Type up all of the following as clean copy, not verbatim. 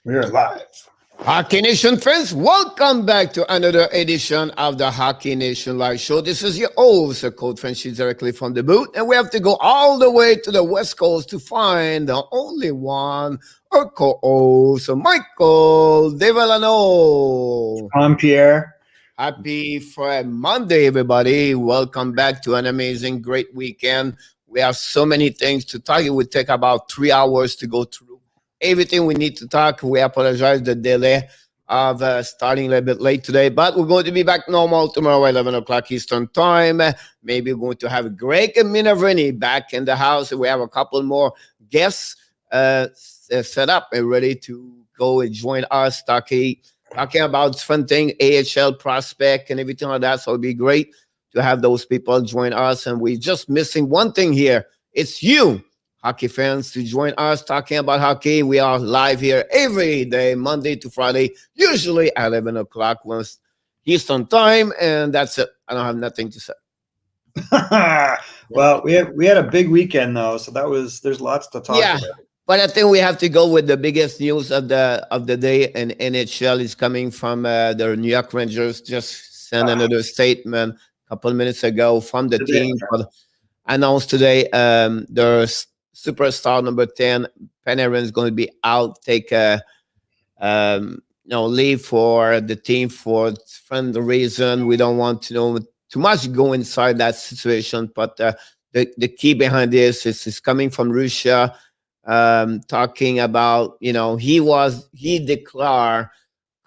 We're live. Hockey Nation fans, welcome back to another edition of the Hockey Nation Live Show. This is your host, Coach Frenchie, directly from the booth, and we have to go all the way to the West Coast to find the only one, our co-host, Michael Devellano. I'm Pierre. Happy Friday Monday, everybody. Welcome back to an amazing, great weekend. We have so many things to talk. It will take about 3 hours to go through everything we need to talk. We apologize the delay of starting a little bit late today, but we're going to be back normal tomorrow at 11 o'clock Eastern time. Maybe we're going to have Greg and Minavrini back in the house. We have a couple more guests set up and ready to go and join us talking about fun thing, AHL prospect and everything like that. So it'll be great to have those people join us. And we're just missing one thing here. It's you, hockey fans, to join us talking about hockey. We are live here every day, Monday to Friday, usually at 11 o'clock Eastern time. And that's it. I don't have nothing to say. Well, we had a big weekend though, so there's lots to talk about. But I think we have to go with the biggest news of the day, and NHL is coming from the New York Rangers. Just sent another statement a couple of minutes ago from the team. Announced today their superstar number 10, Panarin, is going to be out, take leave for the team for different reason. We don't want to too much go inside that situation, but the key behind this is coming from Russia. Talking about, he declared a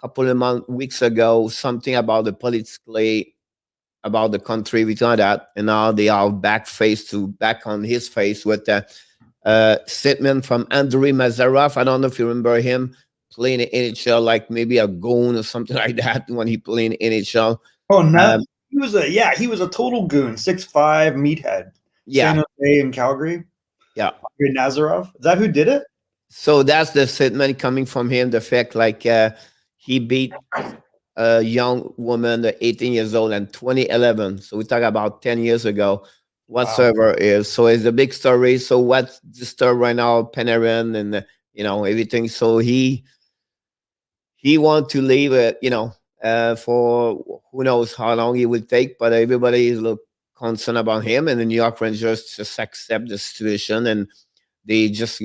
couple of weeks ago something about the politically about the country, we done that, and now they are back on his face with a statement from Andrei Mazarov. I don't know if you remember him playing in NHL, like maybe a goon or something like that when he played in NHL. Oh no, he was a total goon, 6'5" meathead. Yeah, San Jose and Calgary. Yeah, Nazarov. Is that who did it? So that's the statement coming from him. The fact, he beat a young woman, 18 years old, in 2011. So we talk about 10 years ago. Whatsoever is. So it's a big story. So what's the story right now? Panarin and everything. So he want to leave it. For who knows how long it will take. But everybody is concerned about him, and the New York Rangers just accept the situation, and they just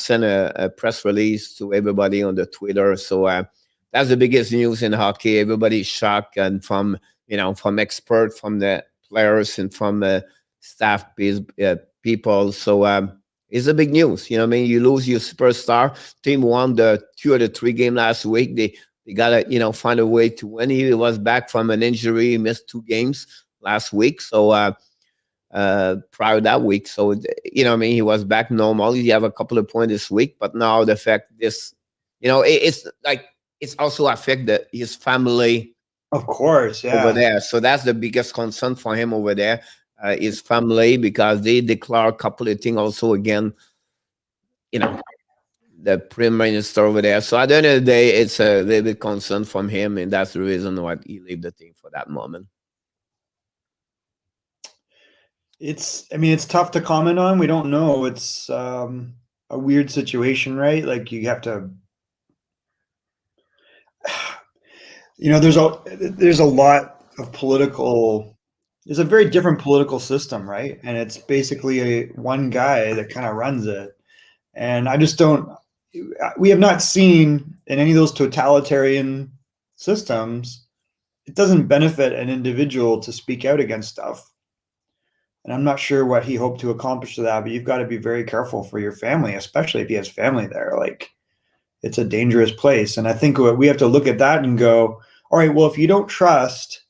send a press release to everybody on the Twitter. So that's the biggest news in hockey. Everybody's shocked, and from experts, from the players, and from the staff people. So it's a big news. You you lose your superstar. Team won the 2 of the 3 game last week. They gotta find a way to win. He was back from an injury, he missed 2 games last week. So prior that week, so he was back normal. He have a couple of points this week, but now the fact this, it's also affected his family, of course, over there. So that's the biggest concern for him over there, his family, because they declare a couple of things also again, the prime minister over there. So at the end of the day, it's a little bit concern from him, and that's the reason why he left the team for that moment. It's tough to comment on. We don't know. It's a weird situation, right? Like you have to, there's a lot of political. There's a very different political system, right? And it's basically one guy that kind of runs it. And I just don't. We have not seen in any of those totalitarian systems, it doesn't benefit an individual to speak out against stuff. And I'm not sure what he hoped to accomplish with that, but you've got to be very careful for your family, especially if he has family there. Like, it's a dangerous place. And I think we have to look at that and go, all right, well, if you don't trust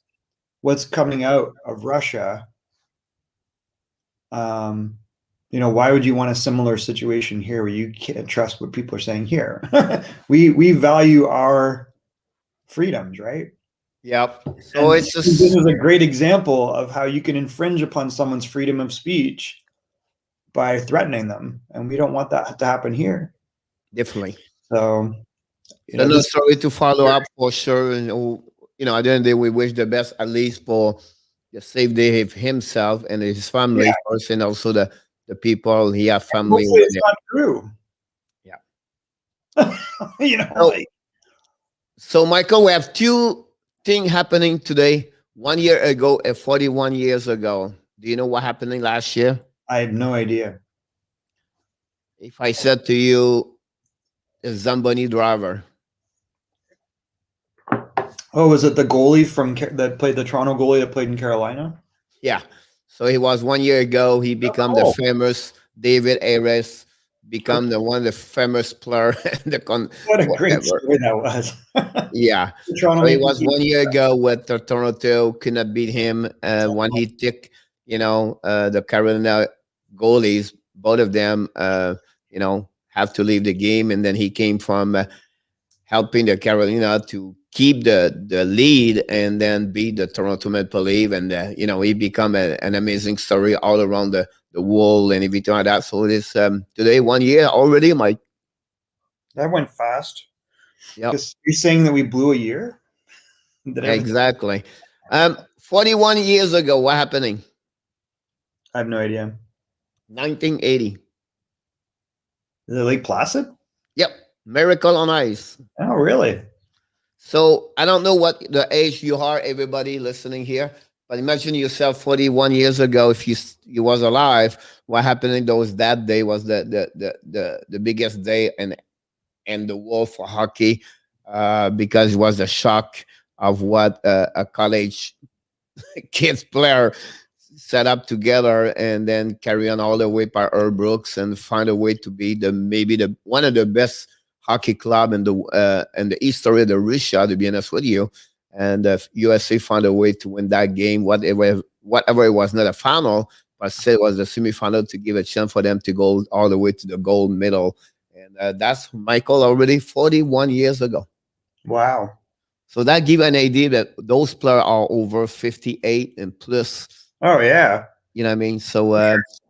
what's coming out of Russia, why would you want a similar situation here where you can't trust what people are saying here? we value our freedoms, right? Yep. So it's just, this is a great example of how you can infringe upon someone's freedom of speech by threatening them, and we don't want that to happen here. Definitely. So, another story to follow up for sure. And at the end of the day, we wish the best, at least for the safety of himself and his family first, and also the people he has family. Hopefully it's not true. Yeah. So, Like so Michael, we have two things happening today. 1 year ago and 41 years ago. Do you know what happened last year? I have no idea. If I said to you, a Zamboni driver. Oh, was it the goalie that played the Toronto goalie that played in Carolina? Yeah. So he was 1 year ago. He became the Oh, famous David Ayres, become okay. the one of the famous player in the What a great forever. story that was. Yeah. The Toronto So he Maple was Leafs. 1 year ago with the Toronto, could not beat him when he took, the Carolina goalies, both of them, have to leave the game. And then he came from helping the Carolina to keep the lead and then beat the Toronto Maple Leaf. And, he become an amazing story all around the world and everything like that. So it is today 1 year already, Mike. That went fast. Yep, Because you're saying that we blew a year? That everything. exactly. 41 years ago, what happening? I have no idea. 1980. Is it Lake Placid? Yep, Miracle on Ice. Oh, really? So I don't know what the age you are, everybody listening here, but imagine yourself 41 years ago. If you was alive, what happened in those that day was the biggest day in the world for hockey, because it was the shock of what a college kids player set up together and then carry on all the way by Earl Brooks and find a way to be maybe the one of the best hockey club in the history of the Russia, to be honest with you. And USA found a way to win that game, whatever it was, not a final, but still it was the semifinal to give a chance for them to go all the way to the gold medal. And that's Michael already 41 years ago. Wow. So that give an idea that those players are over 58 and plus. Oh, yeah. You know what I mean? So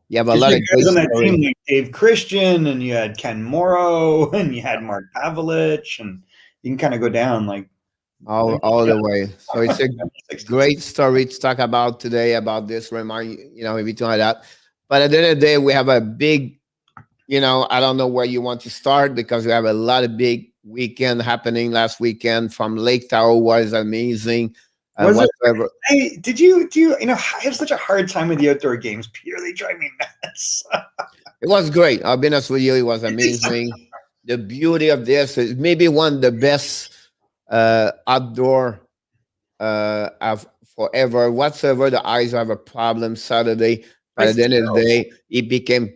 you have a Because lot you of had great guys on that stories. team like Dave Christian, and you had Ken Morrow, and you had Mark Pavelich, and you can kind of go down like All yeah. the way. So it's a 60s. great story to talk about today about this, remind everything like that. But at the end of the day, we have a big, I don't know where you want to start because we have a lot of big weekend happening last weekend from Lake Tahoe was amazing. Was it? Whatever. Hey, did you do you know? I have such a hard time with the outdoor games. Peter, they drive me nuts. It was great. I'll be honest with you. It was amazing. The beauty of this is maybe one of the best outdoor of forever. Whatsoever the eyes have a problem Saturday, but at the end of the day, it became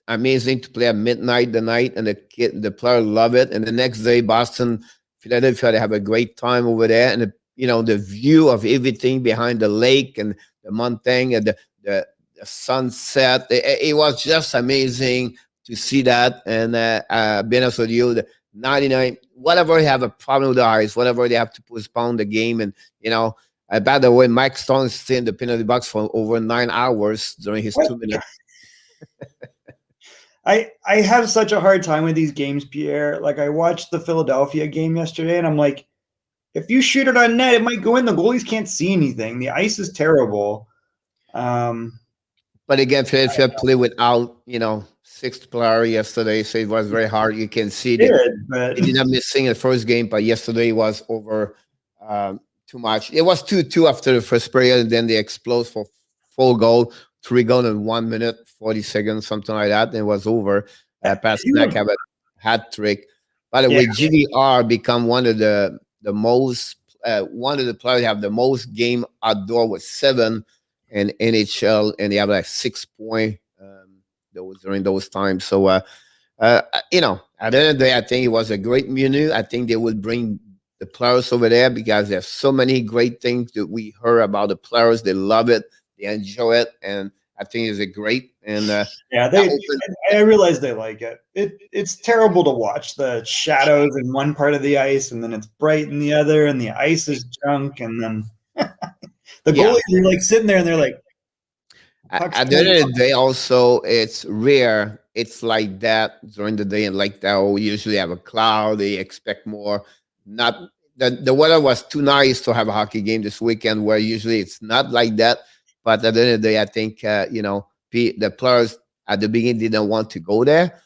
amazing to play at midnight the night, and the player love it. And the next day, Boston, Philadelphia, they have a great time over there, and the view of everything behind the lake and the mountain and the sunset. It was just amazing to see that. And being honest with you, the 99, whatever they have a problem with the eyes, whatever they have to postpone the game, and by the way, Mike Stone is still in the penalty box for over 9 hours during his What? 2 minutes. I have such a hard time with these games, Pierre. Like I watched the Philadelphia game yesterday, and I'm like, if you shoot it on net, it might go in. The goalies can't see anything. The ice is terrible. But again, Philadelphia played without, sixth player yesterday, so it was very hard. You can see that But they did not missing the first game, but yesterday was over too much. It was 2-2 after the first period, and then they explode for full goal, 3 goals in 1 minute, 40 seconds, something like that, and it was over. Pasternak have a hat trick. By the way, GVR become one of the most one of the players have the most game outdoor with 7 in NHL, and they have like 6 point during those times. So at the end of the day, I think it was a great menu. I think they will bring the players over there because there's so many great things that we heard about the players. They love it, they enjoy it, and I think it's a great. And I realize they like it. It's terrible to watch the shadows in one part of the ice, and then it's bright in the other, and the ice is junk, and then the goalies are like sitting there, and they're like. At the end of the day, also, it's rare. It's like that during the day, and like that, we usually have a cloud. They expect more. Not the weather was too nice to have a hockey game this weekend, where usually it's not like that. But at the end of the day, I think the players at the beginning didn't want to go there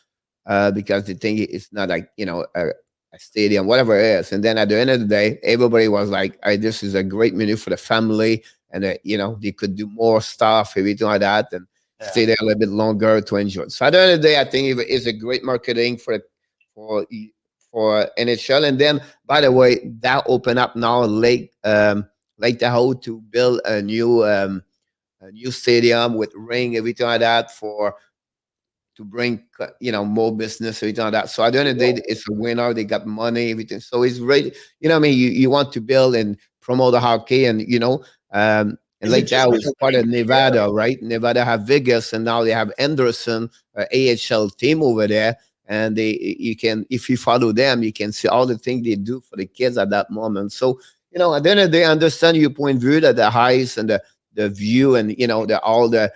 because they think it's not like a a stadium, whatever it is. And then at the end of the day, everybody was like, "Hey, this is a great menu for the family." And, they could do more stuff, everything like that, and Yeah. stay there a little bit longer to enjoy it. So at the end of the day, I think it's a great marketing for for NHL. And then, by the way, that opened up now Lake Tahoe to build a new stadium with ring, everything like that, for to bring more business, everything like that. So at the end of the day, it's a winner. They got money, everything. So it's really, what I mean, you want to build and promote the hockey, and and Is it like just that like was part of Nevada, right? Nevada have Vegas, and now they have Anderson, AHL team over there. And you can, if you follow them, you can see all the things they do for the kids at that moment. So at the end of the day, I understand your point of view, that the highs and the view, and all the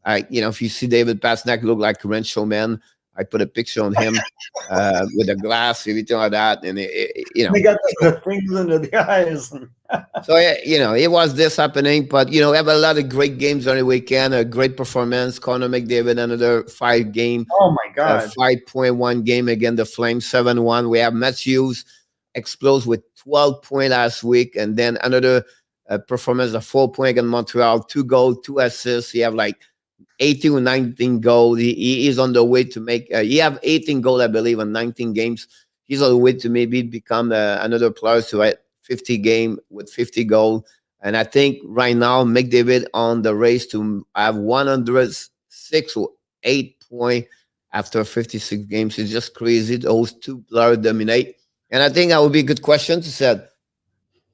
if you see David Pasternak look like a Rencho man, I put a picture on him with a glass, everything like that, and they got the things under the eyes? so it was this happening, but we have a lot of great games on the weekend. A great performance, Connor McDavid, another 5-game, Oh my God! 5.1 game against the Flames, 7-1. We have Matthews explodes with 12 points last week, and then another performance, a 4 point against Montreal, 2 goals, 2 assists. He have like 18 or 19 goals. He is on the way to make. He have 18 goals, I believe, in 19 games. He's on the way to maybe become another player to have 50 game with 50 goals. And I think right now McDavid on the race to have 106 or 8 point after 56 games. It's just crazy. Those two players dominate. And I think that would be a good question to set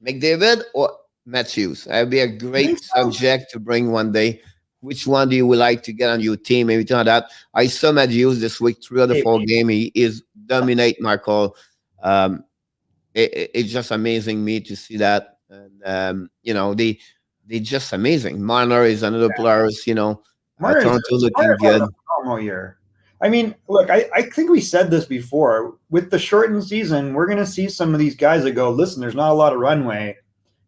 McDavid or Matthews. That would be a great subject to bring one day. Which one do you would like to get on your team? Everything like that. I saw Matthews this week, 3 of the 4 game. He is dominate, Michael. It's just amazing me to see that. And they just amazing. Marner is another player. Toronto looking good. Normal year. I mean, look, I think we said this before. With the shortened season, we're going to see some of these guys that go, listen, there's not a lot of runway.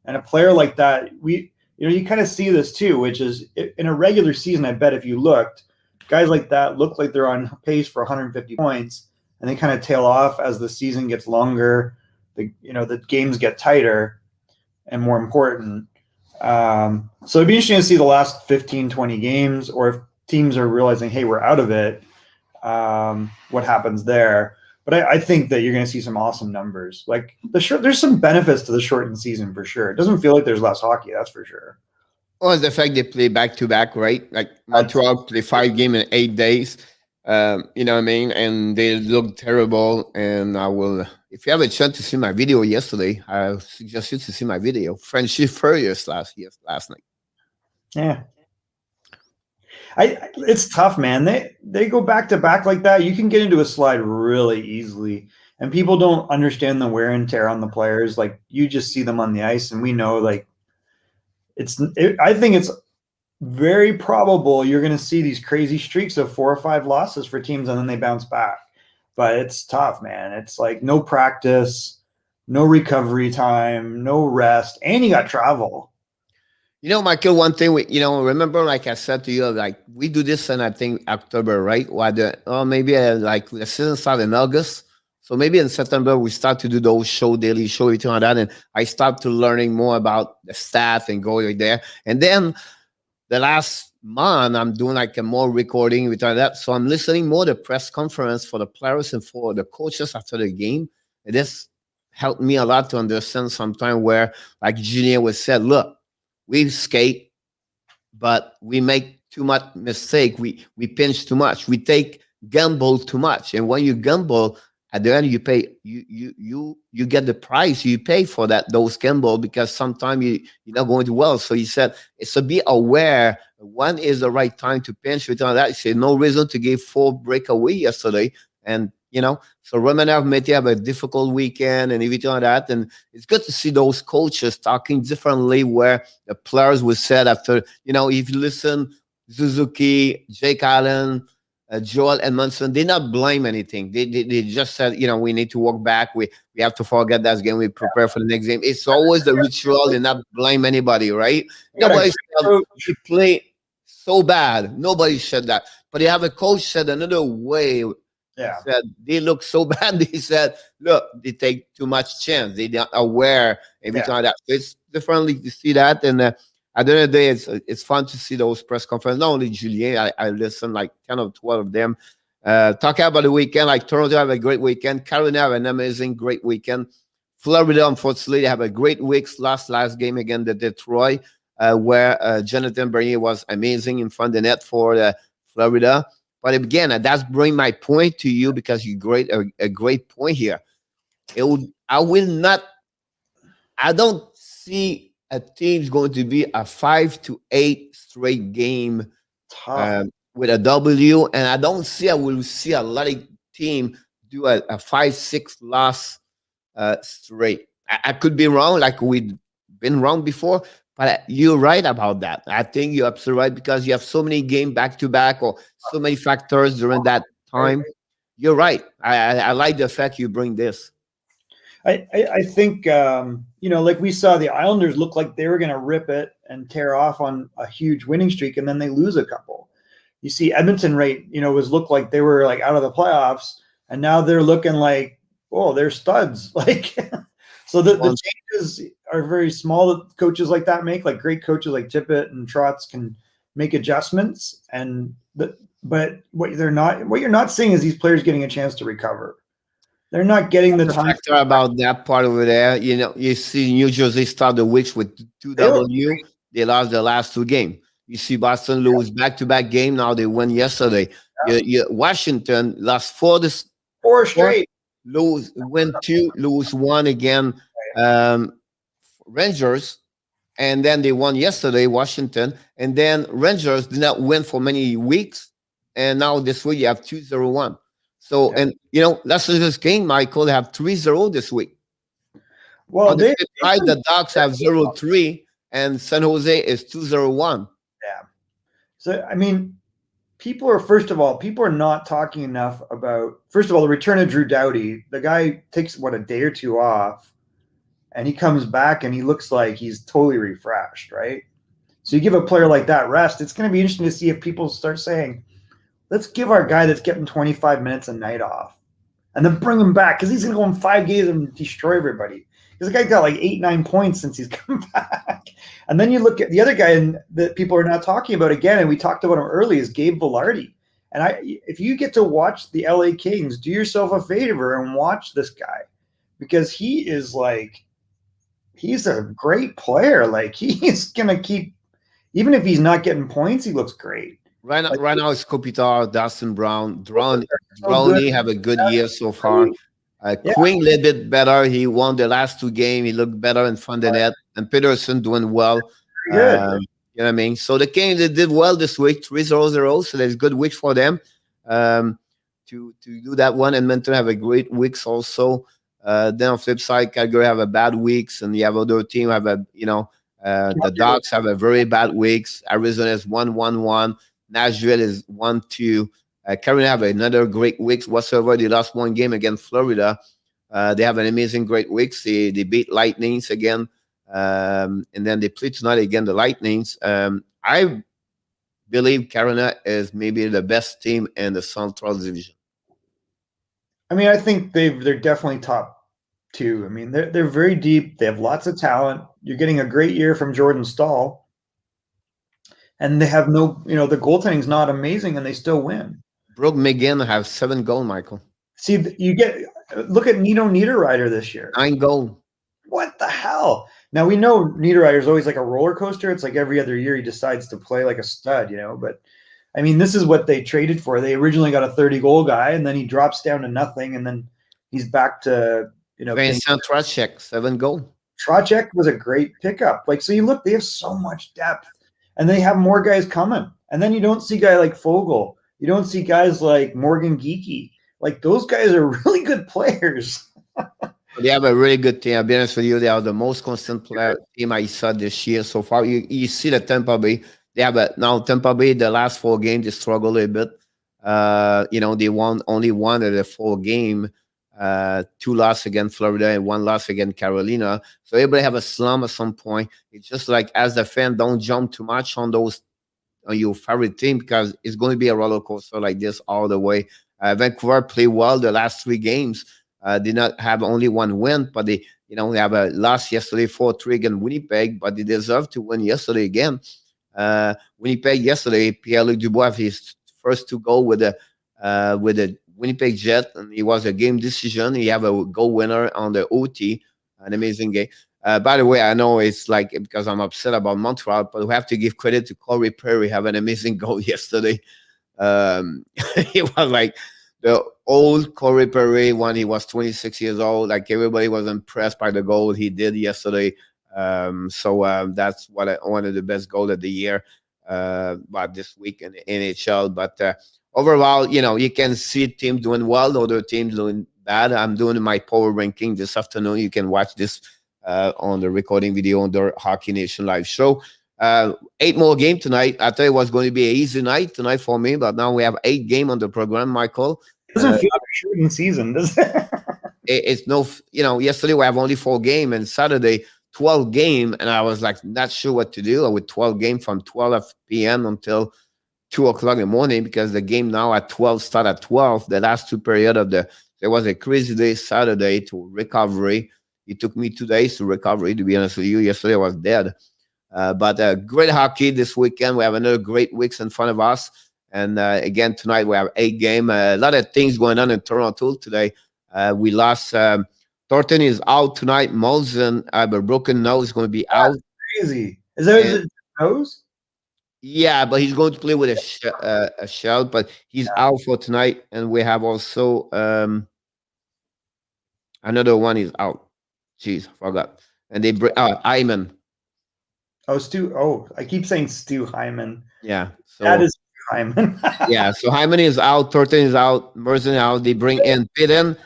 And a player like that, you kind of see this too, which is in a regular season, I bet if you looked, guys like that look like they're on pace for 150 points, and they kind of tail off as the season gets longer. The games get tighter and more important. So it'd be interesting to see the last 15, 20 games, or if teams are realizing, hey, we're out of it, what happens there. But I think that you're going to see some awesome numbers. Like there's some benefits to the shortened season for sure. It doesn't feel like there's less hockey, that's for sure. Well, the fact they play back to back, right? Like Montreal play 5 games in 8 days. You know what I mean? And they look terrible. And I will, if you have a chance to see my video yesterday, I suggest you to see my video. Friendship Furious last night. Yeah. It's tough, man. They go back to back like that. You can get into a slide really easily, and people don't understand the wear and tear on the players. Like, you just see them on the ice, and we know, like, I think it's very probable you're going to see these crazy streaks of 4 or 5 losses for teams, and then they bounce back. But it's tough, man. It's like no practice, no recovery time, no rest, and you got travel. Michael, one thing remember, like I said to you, like we do this in, I think, October, right? Maybe like the season started in August. So maybe in September, we start to do those daily show, everything like that. And I start to learning more about the staff and going there. And then the last month, I'm doing like a more recording, everything like that. So I'm listening more to press conference for the players and for the coaches after the game. And this helped me a lot to understand sometimes where, like Julien was said, look, we skate, but we make too much mistake. We pinch too much. We take gamble too much. And when you gamble, at the end you pay. You get the price you pay for those gamble, because sometimes you're not going to well. So he said it's to be aware when is the right time to pinch. With all that, he said no reason to give 4 breakaway yesterday, and so Romanov may have a difficult weekend and everything like that. And it's good to see those coaches talking differently, where the players were said after, if you listen, Suzuki, Jake Allen, Joel Edmondson, they not blame anything. They just said, we need to walk back. We have to forget that game. We prepare for the next game. It's always the ritual. They not blame anybody, right? Nobody said you play so bad. Nobody said that. But you have a coach said another way He Yeah. said they look so bad. He said, "Look, they take too much chance. They not aware everything Yeah. like that." So it's differently to see that. And at the end of the day, it's fun to see those press conferences. Not only Julien, I listen like 10 or 12 of them. Talking about the weekend, like Toronto have a great weekend. Carolina have an amazing, great weekend. Florida, unfortunately, they have a great week's last game against the Detroit, where Jonathan Bernier was amazing in front of the net for Florida. But again, that's bring my point to you because you a great point here. I will not. I don't see a team's going to be a 5 to 8 straight game Tough. with a W, and I don't see. I will see a lot of team do a 5-6 loss straight. I could be wrong, like we've been wrong before, but you're right about that. I think you're absolutely right because you have so many games back to back or so many factors during that time. You're right. I like the fact you bring this. I think like we saw the Islanders look like they were going to rip it and tear off on a huge winning streak, and then they lose a couple. You see Edmonton was looked like they were like out of the playoffs, and now they're looking like, oh, they're studs. Like, so the changes are very small that coaches like that make. Like great coaches like Tippett and Trotz can make adjustments, but what you're not seeing is these players getting a chance to recover. They're not getting the time. Factor about that part over there. You see New Jersey start the weeks with 2W. They lost the last 2 games. You see Boston lose back-to-back game. Now they won yesterday. Washington lost 4 straight. Win 2, lose 1 again. Rangers, and then they won yesterday, Washington, and then Rangers did not win for many weeks, and now this week you have 2-0-1. So, and Las Vegas game, Michael, have 3-0 this week. Well, the Ducks have 0-3, and San Jose is 2-0-1. Yeah. So, I mean, people are not talking enough about, first of all, the return of Drew Doughty. The guy takes, a day or 2 off, and he comes back and he looks like he's totally refreshed, right? So you give a player like that rest. It's going to be interesting to see if people start saying, let's give our guy that's getting 25 minutes a night off and then bring him back because he's going to go in 5 games and destroy everybody. Because the guy's got like 8-9 points since he's come back. And then you look at the other guy that people are not talking about again, and we talked about him early, is Gabe Vilardi. And if you get to watch the LA Kings, do yourself a favor and watch this guy because he's a great player. Like he's going to keep, even if he's not getting points, he looks great. Right now, it's Kopitar, Dustin Brown, Droney have a good year so far. Quinn a little bit better. He won the last 2 games. He looked better in front of the net. And Peterson doing well. You know what I mean? So the Kings, they did well this week, 3-0-0. So there's good week for them to do that one. And Edmonton have a great weeks also. Then on flip side, Calgary have a bad weeks. And the other team have the Ducks have a very bad weeks. Arizona is 1-1-1. Nashville is 1-2. Carolina have another great week whatsoever. They lost 1 game against Florida. They have an amazing great weeks. They beat Lightnings again. And then they play tonight again, the Lightnings. I believe Carolina is maybe the best team in the Central Division. I mean, I think they're definitely top 2. I mean, they're very deep. They have lots of talent. You're getting a great year from Jordan Staal. And they have the goaltending's not amazing, and they still win. Brooke McGinn have 7 goals, Michael. See, look at Nino Niederreiter this year. 9 goals. What the hell? Now, we know Niederreiter's always like a roller coaster. It's like every other year he decides to play like a stud, But, I mean, this is what they traded for. They originally got a 30-goal guy, and then he drops down to nothing, and then he's back to, Vincent Trocheck, 7 goals. Trocheck was a great pickup. Like, so you look, they have so much depth. And they have more guys coming. And then you don't see guys like Fogle. You don't see guys like Morgan Geekie. Like, those guys are really good players. They have a really good team. I'll be honest with you. They are the most constant player team I saw this year so far. You see the Tampa Bay. They have now Tampa Bay, the last 4 games, they struggle a bit. They won only 1 of the 4 games. 2 losses against Florida and 1 loss against Carolina. So everybody have a slump at some point. It's just like, as the fan, don't jump too much on your favorite team because it's going to be a roller coaster like this all the way. Vancouver played well the last 3 games. Did not have only one win, but they only have a loss yesterday 4-3 against Winnipeg, but they deserved to win yesterday again. Winnipeg yesterday, Pierre-Luc Dubois his first to goal with the Winnipeg Jet, and it was a game decision. He have a goal winner on the OT, an amazing game. By the way, I know it's like because I'm upset about Montreal, but we have to give credit to Corey Perry. Have an amazing goal yesterday. It was like the old Corey Perry when he was 26 years old. Like everybody was impressed by the goal he did yesterday. So that's one of the best goals of the year. But this week in the NHL, but overall, you can see teams doing well, other teams doing bad. I'm doing my power ranking this afternoon. You can watch this on the recording video on the Hockey Nation live show. 8 more games tonight. I thought it was going to be an easy night tonight for me, but now we have 8 games on the program, Michael. It doesn't feel like a shooting season, does it? It's no, yesterday we have only 4 games and Saturday 12 game, and I was like not sure what to do with 12 game from 12 p.m. until 2 o'clock in the morning, because the game now at 12 start at 12. The last 2 period there was a crazy day Saturday to recovery. It took me 2 days to recovery, to be honest with you. Yesterday I was dead. But great hockey this weekend. We have another great weeks in front of us. And again, tonight we have 8 games. A lot of things going on in Toronto today. We lost. Thornton is out tonight. Molson have a broken nose, going to be out. Crazy. Is that his nose? Yeah, but he's going to play with a shell, but he's out for tonight. And we have also another one is out. Jeez, forgot. And they bring Hyman. Oh, Stu. Oh, I keep saying Stu Hyman. Yeah, so that is Hyman. Yeah, so Hyman is out, Thornton is out, Merzen out. They bring in Pidden,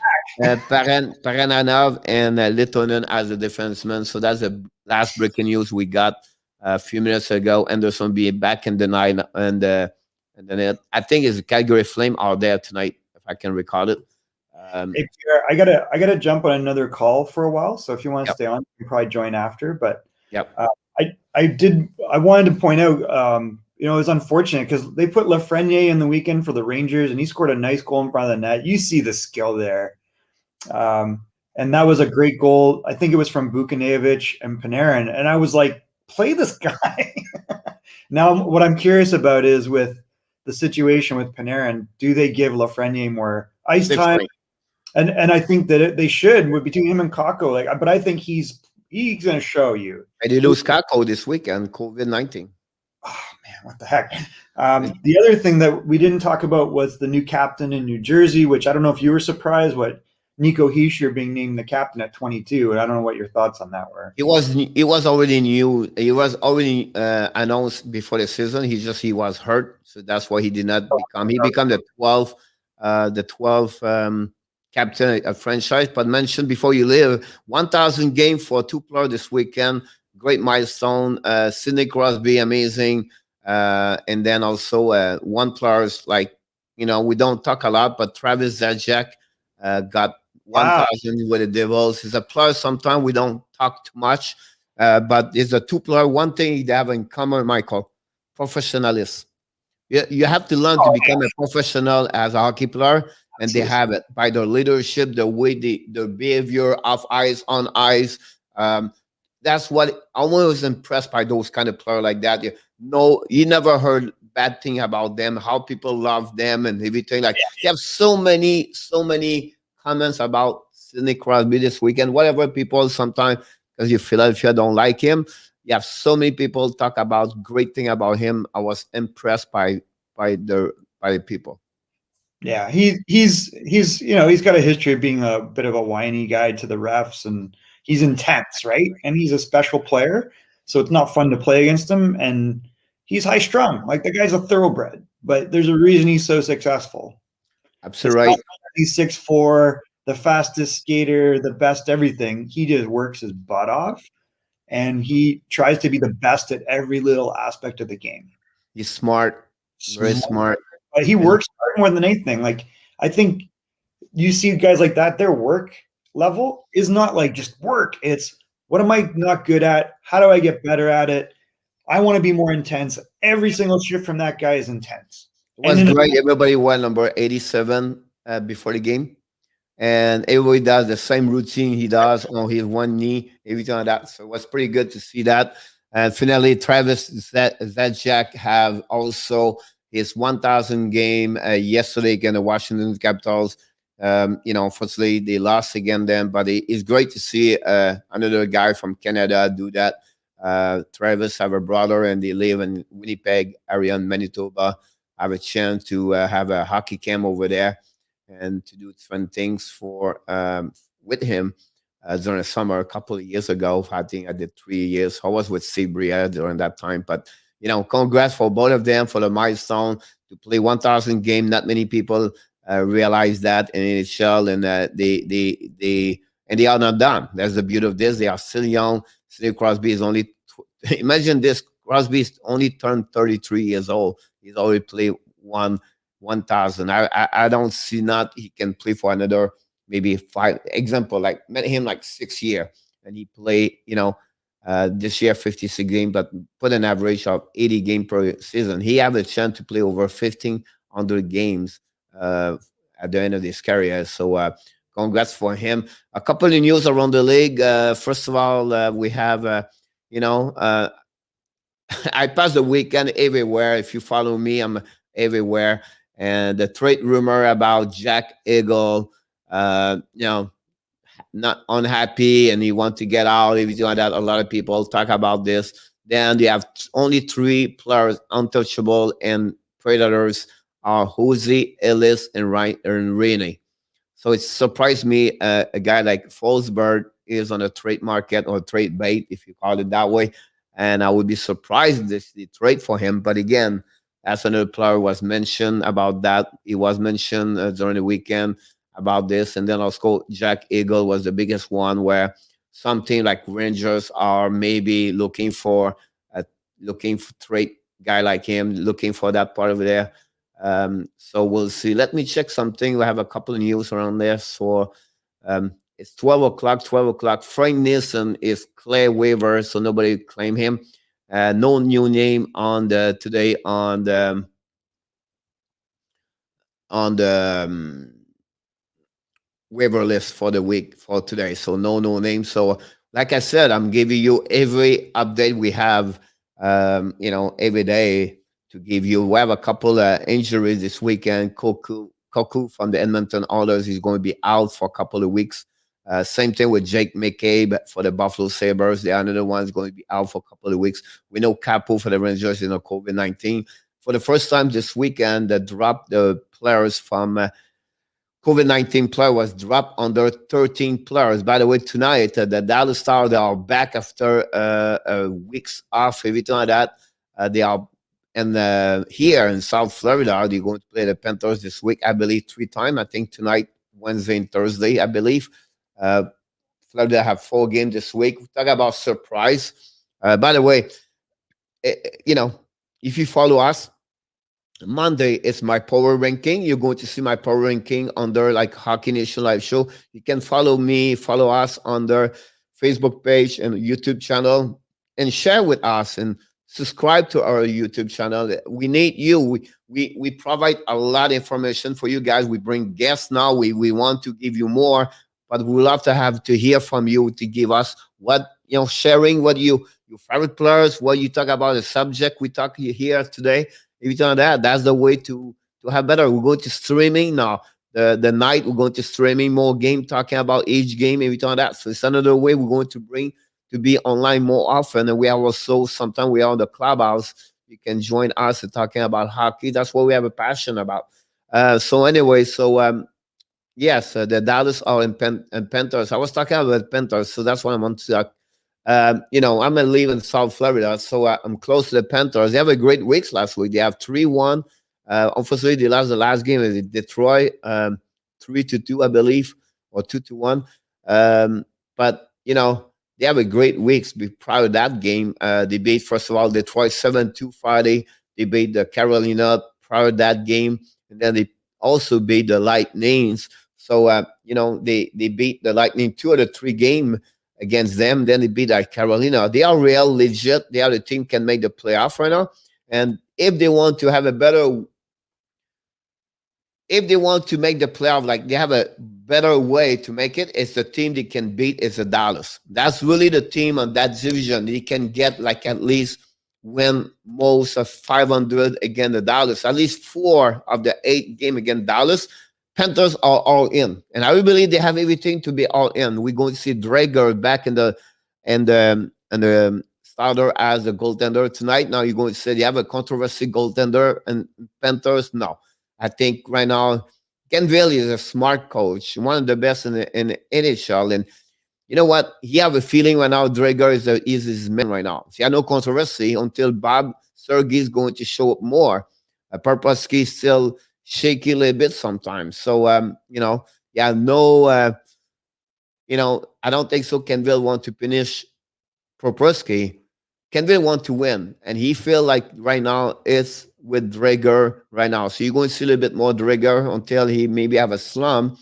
Parananov, and Littonen as a defenseman. So that's the last breaking news we got a few minutes ago. Anderson be back in the night, and then I think it's Calgary Flame are there tonight, if I can recall it. Hey, Pierre, I gotta jump on another call for a while. So if you want to stay on, you can probably join after. But I wanted to point out, it was unfortunate because they put Lafreniere in the weekend for the Rangers, and he scored a nice goal in front of the net. You see the skill there. And that was a great goal. I think it was from Buchnevich and Panarin. And I was like, play this guy. Now, what I'm curious about is with the situation with Panarin, do they give Lafreniere more ice time? And I think that they should, between him and Kakko. But I think he's going to show you. And you lose Kakko this weekend, COVID-19. Oh, man, what the heck? The other thing that we didn't talk about was the new captain in New Jersey, which I don't know if you were surprised, Nico Hischier being named the captain at 22. And I don't know what your thoughts on that were. It was already new. It was already announced before the season. He was hurt, so that's why he did not become. He became the 12th captain of franchise. But mentioned before you leave, 1,000 game for 2 players this weekend. Great milestone. Sidney Crosby, amazing. And then also 1 players we don't talk a lot, but Travis Zajac got 1,000 with the Devils. He's a player sometimes we don't talk too much, but it's a 2 player. One thing they have in common, Michael, professionalism. You have to learn to become a professional as a hockey player, and they have it by their leadership, the way their behavior off ice, on ice. That's what I was impressed by, those kind of players like that. You never heard bad thing about them, how people love them and everything. You have so many comments about Sidney Crosby this weekend. Whatever people sometimes, because Philadelphia don't like him, you have so many people talk about great thing about him. I was impressed by the people. Yeah, he's got a history of being a bit of a whiny guy to the refs, and he's intense, right? And he's a special player, so it's not fun to play against him. And he's high strung. The guy's a thoroughbred, but there's a reason he's so successful. Absolutely right. He's 6'4", the fastest skater, the best everything. He just works his butt off, and he tries to be the best at every little aspect of the game. He's smart. Very smart. But he works more than anything. I think you see guys like that, their work level is not just work. It's, what am I not good at? How do I get better at it? I want to be more intense. Every single shift from that guy is intense. It was great. Everybody wore number 87 before the game, and everybody does the same routine he does on his one knee, everything like that. So it was pretty good to see that. And finally, Travis Zajac have also his 1,000 game yesterday against the Washington Capitals. Unfortunately, they lost again then, but it's great to see another guy from Canada do that. Travis have a brother, and they live in Winnipeg area in Manitoba. Have a chance to have a hockey camp over there and to do different things for with him during the summer a couple of years ago. I think I did 3 years. I was with Sabria during that time, but congrats for both of them for the milestone to play 1,000 game. Not many people realize that in NHL, and they are not done. That's the beauty of this. They are still young. Sidney Crosby is only imagine this. Crosby is only turned 33 years old. He's already played 1,000. I don't see not he can play for another maybe five. Example, like met him like 6 year, and he play this year 56 game, but put an average of 80 game per season. He have a chance to play over 1,500 games at the end of his career. So congrats for him. A couple of news around the league. First of all, we have I pass the weekend everywhere. If you follow me, I'm everywhere. And the trade rumor about Jack Eagle, not unhappy and he want to get out, everything like that. A lot of people talk about this. Then they have only three players untouchable, and Predators are Jose, Ellis, and Rainey. So it surprised me a guy like Forsberg is on a trade market or trade bait, if you call it that way. And I would be surprised if they trade for him. But again, as another player was mentioned about that, he was mentioned during the weekend about this. And then also Jack Eagle was the biggest one, where something like Rangers are maybe looking for trade guy like him, looking for that part of there. So we'll see. Let me check something. We have a couple of news around there. So it's 12 o'clock. 12 o'clock. Frank Nielsen is clear waiver, so nobody claim him. No new name on the today on the waiver list for the week for today. So no name. So like I said, I'm giving you every update we have. Every day to give you. We have a couple of injuries this weekend. Koku from the Edmonton Oilers is going to be out for a couple of weeks. Same thing with Jake McCabe for the Buffalo Sabres. The other one is going to be out for a couple of weeks. We know Capo for the Rangers, COVID-19. For the first time this weekend, they dropped the players from COVID-19 player was dropped under 13 players. By the way, tonight, the Dallas Stars, they are back after weeks off, everything like that. They are here in South Florida. They're going to play the Panthers this week, I believe, 3 times. I think tonight, Wednesday, and Thursday, I believe. Florida have 4 games this week. We talk about surprise. By the way, if you follow us, Monday is my power ranking. You're going to see my power ranking under like Hockey Nation Live Show. You can follow me, follow us on their Facebook page and YouTube channel, and share with us and subscribe to our YouTube channel. We need you. We provide a lot of information for you guys. We bring guests now. We want to give you more, but we love to have to hear from you to give us what sharing what your favorite players, what you talk about the subject we talk here today. If you tell that's the way to have better. We're going to streaming now. The night we're going to streaming more game, talking about each game, every time that. So it's another way we're going to bring to be online more often. And we are also sometimes we are on the clubhouse. You can join us in talking about hockey. That's what we have a passion about. So anyway, yes, the Dallas are in Panthers. I was talking about Panthers, so that's what I want to talk. I'm gonna live in South Florida, so I'm close to the Panthers. They have a great week last week. They have 3-1. Unfortunately, they lost the last game in Detroit, 3-2, I believe, or 2-1. But they have a great week. Prior to that game, they beat first of all Detroit 7-2 Friday. They beat the Carolina prior to that game, and then they also beat the Lightnings. So they beat the Lightning 2 of the 3 games against them. Then they beat Carolina. They are real legit. They are the team can make the playoff right now. And if they want to have a better if they want to make the playoff, like they have a better way to make it, it's the team they can beat is the Dallas. That's really the team on that division. They can get like at least win most of 500 against the Dallas. At least 4 of the 8 games against Dallas. Panthers are all in, and I believe they have everything to be all in. We're going to see Drager back in the starter as a goaltender tonight. Now you're going to say you have a controversy goaltender and Panthers. No, I think right now Kenville is a smart coach, one of the best in the NHL. And you know what? He have a feeling right now Drager is his man right now. See, I know controversy until Bob Sergey is going to show up more. Purposely is still shaky a little bit sometimes. So yeah, no, I don't think so. Kenville want to finish Propersky. Kenville want to win, and he feel like right now it's with Drager right now. So you're going to see a little bit more Drager until he maybe have a slump.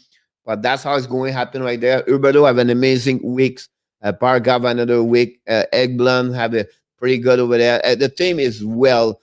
But that's how it's going to happen right there. Huberdeau have an amazing week. Pargav another week. Eggblom have a pretty good over there. The team is well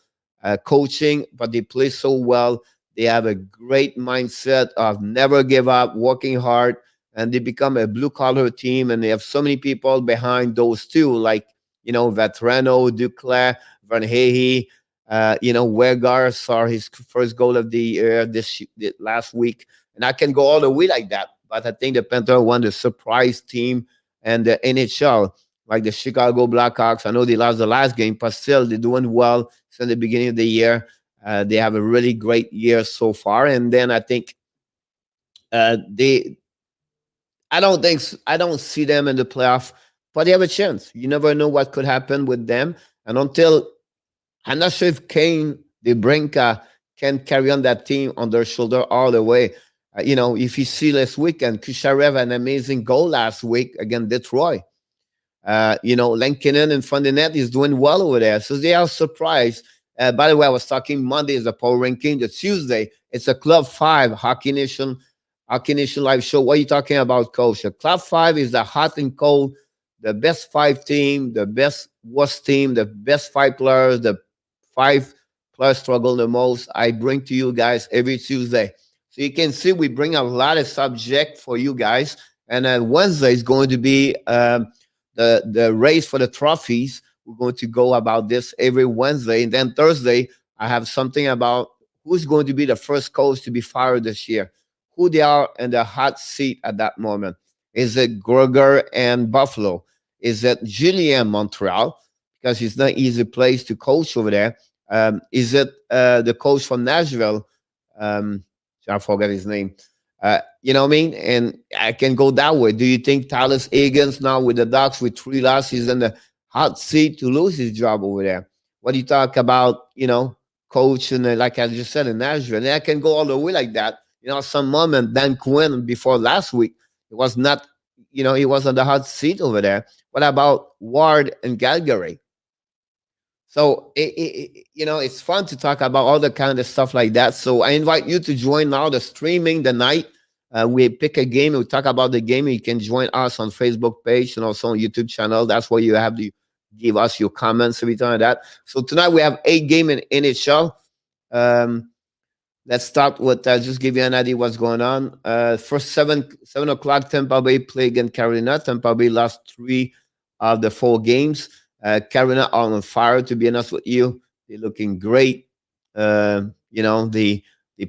coaching, but they play so well. They have a great mindset of never give up, working hard, and they become a blue collar team. And they have so many people behind those two, like Veterano, Duclair, Van Heye, Wegar saw his first goal of the year this last week. And I can go all the way like that. But I think the Panthers won the surprise team and the NHL, like the Chicago Blackhawks. I know they lost the last game, but still they're doing well since the beginning of the year. They have a really great year so far. And then I think I don't see them in the playoff, but they have a chance. You never know what could happen with them. And until I'm not sure if Kane DeBrincat can carry on that team on their shoulder all the way. If you see last weekend, Kusharev had an amazing goal last week against Detroit. Lankinen in front of the net is doing well over there. So they are surprised. By the way, I was talking Monday is the power ranking. The Tuesday, it's a Club 5 Hockey Nation live show. What are you talking about, Coach? The Club 5 is the hot and cold, the best 5 team, the best worst team, the best 5 players, the 5 players struggle the most. I bring to you guys every Tuesday. So you can see we bring a lot of subject for you guys. And Wednesday is going to be the race for the trophies. We're going to go about this every Wednesday. And then Thursday, I have something about who's going to be the first coach to be fired this year, who they are in the hot seat at that moment. Is it Gregor and Buffalo? Is it Julien Montreal? Because it's not an easy place to coach over there. Is it the coach from Nashville? I forget his name. You know what I mean? And I can go that way. Do you think Tyler Higgins now with the Ducks with 3 losses in the hot seat to lose his job over there? What do you talk about, coach and like I just said in Nashville? And I can go all the way like that. Some moment Dan Quinn before last week, it was not, he was on the hot seat over there. What about Ward and Calgary? So it's fun to talk about all the kind of stuff like that. So I invite you to join now the streaming the night. We pick a game, we talk about the game. You can join us on Facebook page and also on YouTube channel. That's where you have to give us your comments every time like that. So tonight we have 8 games in NHL. Let's start with just give you an idea what's going on. First 7 o'clock, Tampa Bay play against Carolina. Tampa Bay lost 3 of the 4 games. Carolina are on fire, to be honest with you. They're looking great. They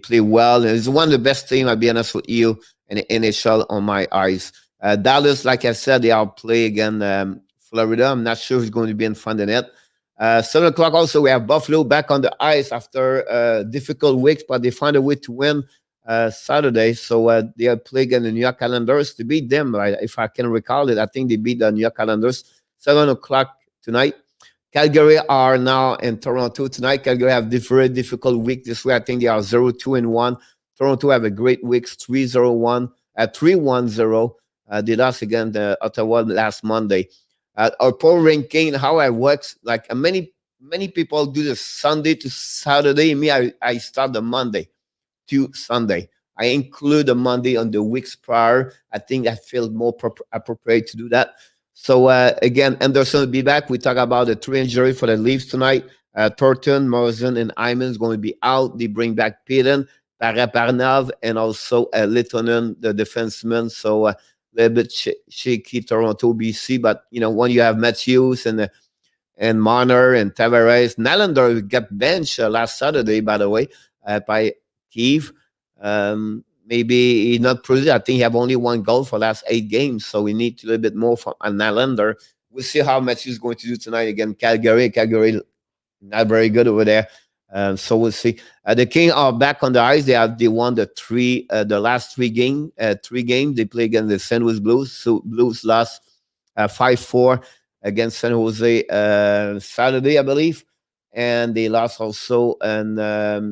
play well. And it's one of the best teams, I'll be honest with you, in the NHL on my eyes. Dallas, like I said, they are play again Florida. I'm not sure who's going to be in front of the net. 7 o'clock also, we have Buffalo back on the ice after difficult weeks, but they find a way to win Saturday. So they are playing against the New York Islanders to beat them. Right? If I can recall it, I think they beat the New York Islanders 7 o'clock tonight. Calgary are now in Toronto tonight. Calgary have very difficult week this week. I think they are 0-2-1. Toronto have a great week, 3-0-1, 3-1-0. They lost against Ottawa last Monday. Our power ranking, how it works, like many people do the Sunday to Saturday. Me, I start the Monday to Sunday. I include the Monday on the weeks prior. I think I feel more appropriate to do that. So, again, Anderson will be back. We talk about the 3 injury for the Leafs tonight. Thornton, Morrison, and Hyman is going to be out. They bring back Peden. Paraparnov and also Littonen, the defenseman. So a little bit shaky Toronto, BC. But, when you have Matthews and Marner and Tavares, Nylander got benched last Saturday, by the way, by Kiev. Maybe he's not produced. I think he have only one goal for last 8 games. So we need a little bit more from a Nylander. We'll see how Matthews is going to do tonight against Calgary. Calgary not very good over there. So we'll see. The Kings are back on the ice. They won the last 3 games. 3 games they play against the St. Louis Blues. So Blues lost 5-4 against San Jose Saturday, I believe, and they lost also, and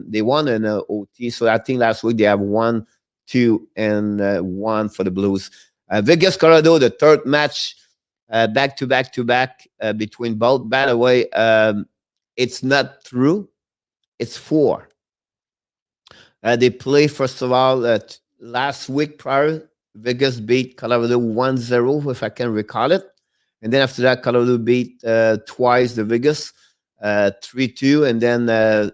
they won in OT. So I think last week they have 1, 2, and 1 for the Blues. Vegas, Colorado, the third match back to back between both. By the way, it's not true. It's 4. They play, first of all, last week prior. Vegas beat Colorado 1-0, if I can recall it. And then after that, Colorado beat twice the Vegas, 3-2. And then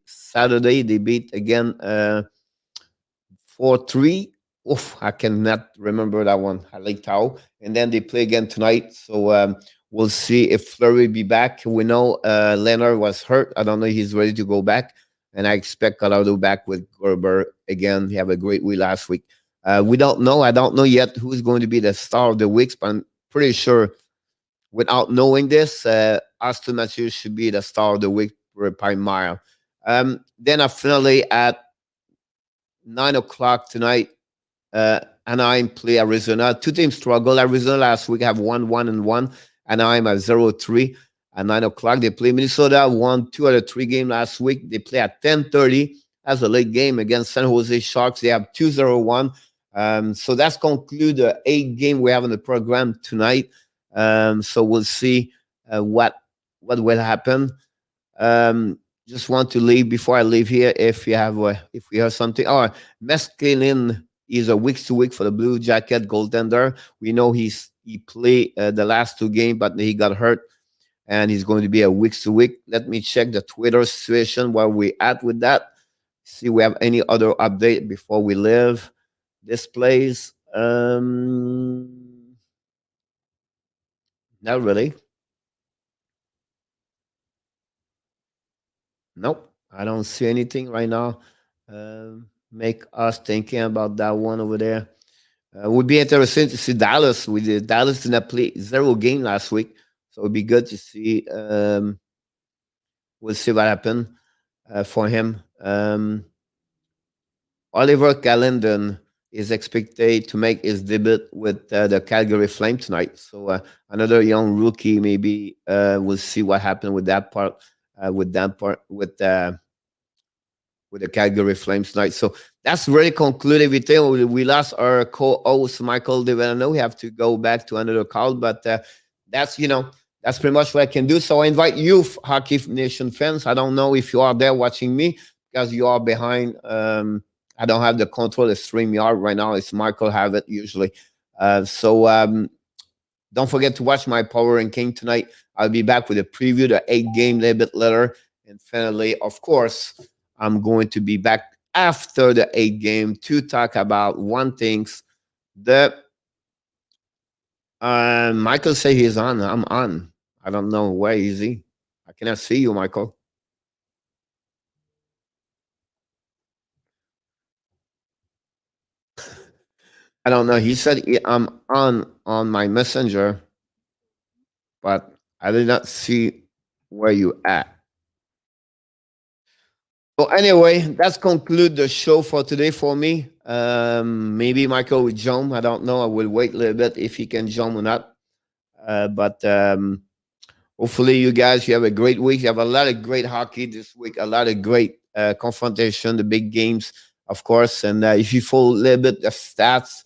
Saturday, they beat again 4-3. Oof, I cannot remember that one. I like Tahoe. And then they play again tonight. So we'll see if Fleury be back. We know Leonard was hurt. I don't know if he's ready to go back. And I expect Colorado back with Gerber again. He had a great week last week. We don't know. I don't know yet who's going to be the star of the week, but I'm pretty sure without knowing this, Austin Matthews should be the star of the week by mile. Then finally at 9 o'clock tonight, Anaheim play Arizona. 2 teams struggle. Arizona last week have 1-1-1. Anaheim at 0-3. At 9 o'clock, they play Minnesota. Won 2 out of 3 games last week. They play at 10:30 as a late game against San Jose Sharks. They have 2-0-1. So that's conclude the 8 game we have in the program tonight. So we'll see what will happen. Just want to leave before I leave here. If you have if we have something, Mescalin is a week to week for the Blue Jacket goaltender. We know he played the last 2 games, but he got hurt, and he's going to be a week to week. Let me check the Twitter situation where we at with that. See, we have any other update before we leave this place. Not really. Nope, I don't see anything right now. Make us thinking about that one over there. Would be interesting to see Dallas. Dallas did not play 0 game last week, so it'd be good to see. We'll see what happened for him. Oliver Calendon is expected to make his debut with the Calgary Flame tonight. So another young rookie, maybe we'll see what happened with that part. With the Calgary Flames tonight. So that's really conclude everything. We lost our co-host Michael Devano. We have to go back to another call, but that's pretty much what I can do. So I invite you, Hockey Nation fans. I don't know if you are there watching me because you are behind. I don't have the control of StreamYard right now. It's Michael have it usually. So don't forget to watch my Power Ranking tonight. I'll be back with a preview, the 8 game a little bit later. And finally, of course, I'm going to be back after the 8 game to talk about one things. Michael say he's on. I'm on. I don't know where is he. I cannot see you, Michael. I don't know. He said I'm on my messenger, but I did not see where you at. So anyway, that's conclude the show for today for me. Maybe Michael will jump. I don't know. I will wait a little bit if he can jump or not. But hopefully you guys, you have a great week. You have a lot of great hockey this week, a lot of great confrontation, the big games, of course. And if you follow a little bit of stats,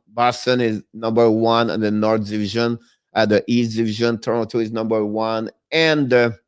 Boston is number 1 in the North Division. The East Division, Toronto is number 1. And the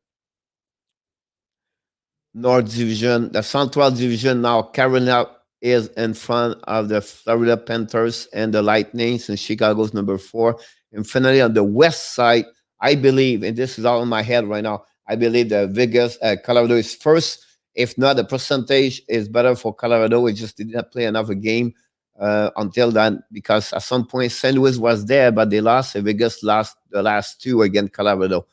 North Division, the Central Division now, Carolina is in front of the Florida Panthers and the Lightnings, and Chicago's number 4. And finally, on the West side, I believe, and this is all in my head right now, I believe that Vegas, Colorado is first, If not, the percentage is better for Colorado. We just did not play another game until then, because at some point St. Louis was there, but they lost. Vegas lost the last two against Colorado.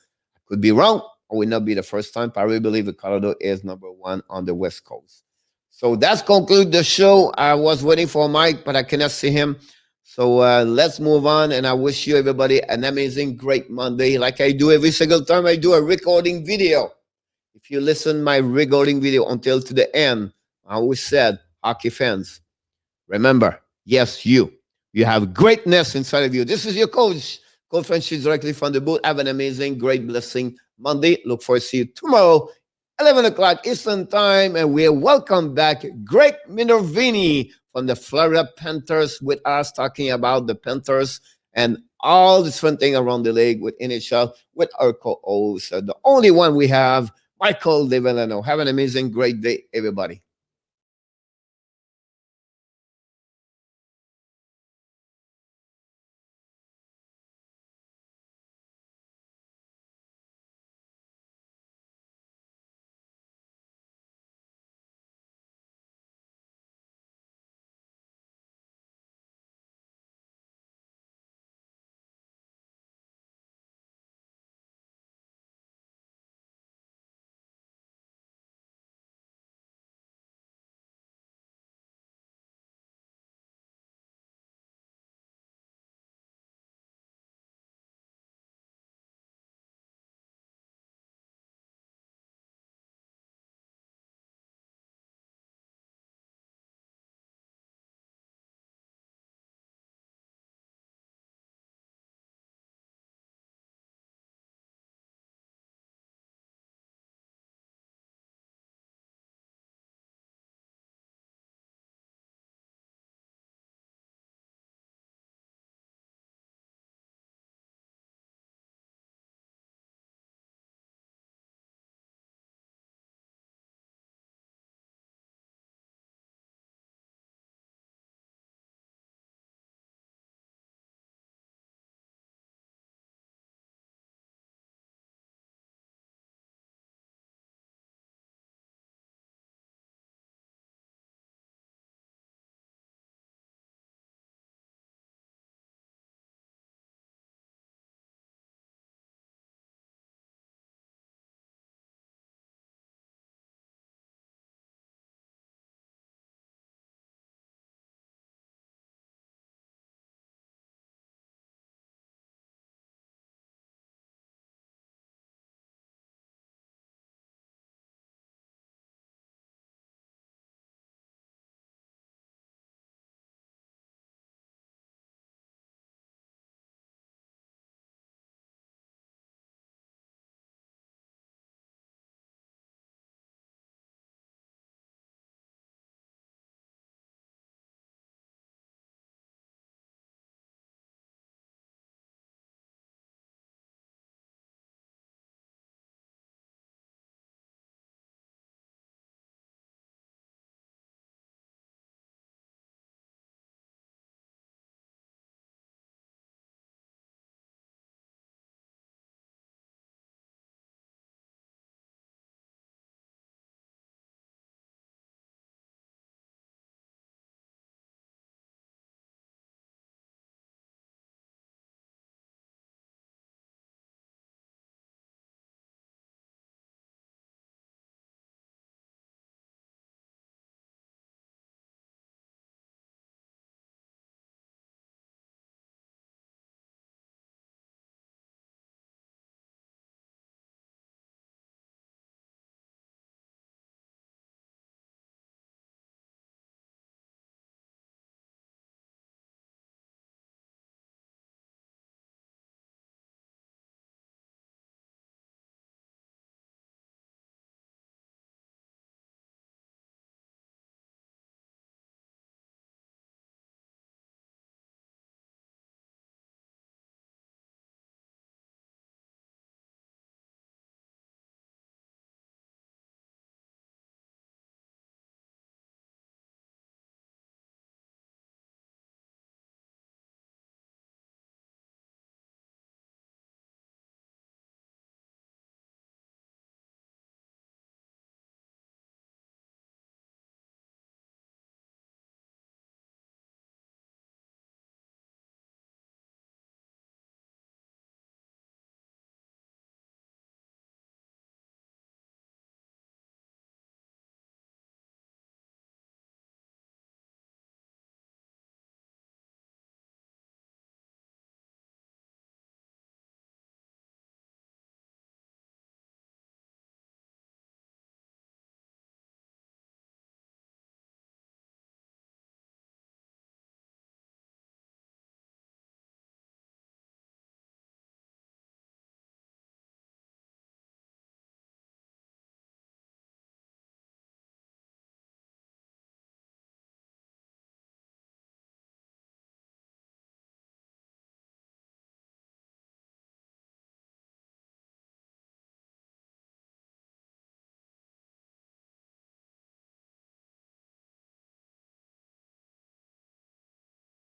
Could be wrong, or will not be the first time. But I really believe that Colorado is number one on the West Coast. So that's conclude the show. I was waiting for Mike, but I cannot see him. So let's move on, and I wish you, everybody, an amazing, great Monday. Like I do every single time I do a recording video. If you listen my recording video until to the end, I always said, hockey fans, remember, yes, you have greatness inside of you. This is your coach, Coach Francis, directly from the booth. Have an amazing, great, blessing Monday. Look forward to see you tomorrow, 11 o'clock Eastern Time, and we welcome back Greg Minervini from the Florida Panthers with us, talking about the Panthers and all the different things around the league with NHL, with our co-host, the only one we have, Michael Develano. Have an amazing, great day, everybody.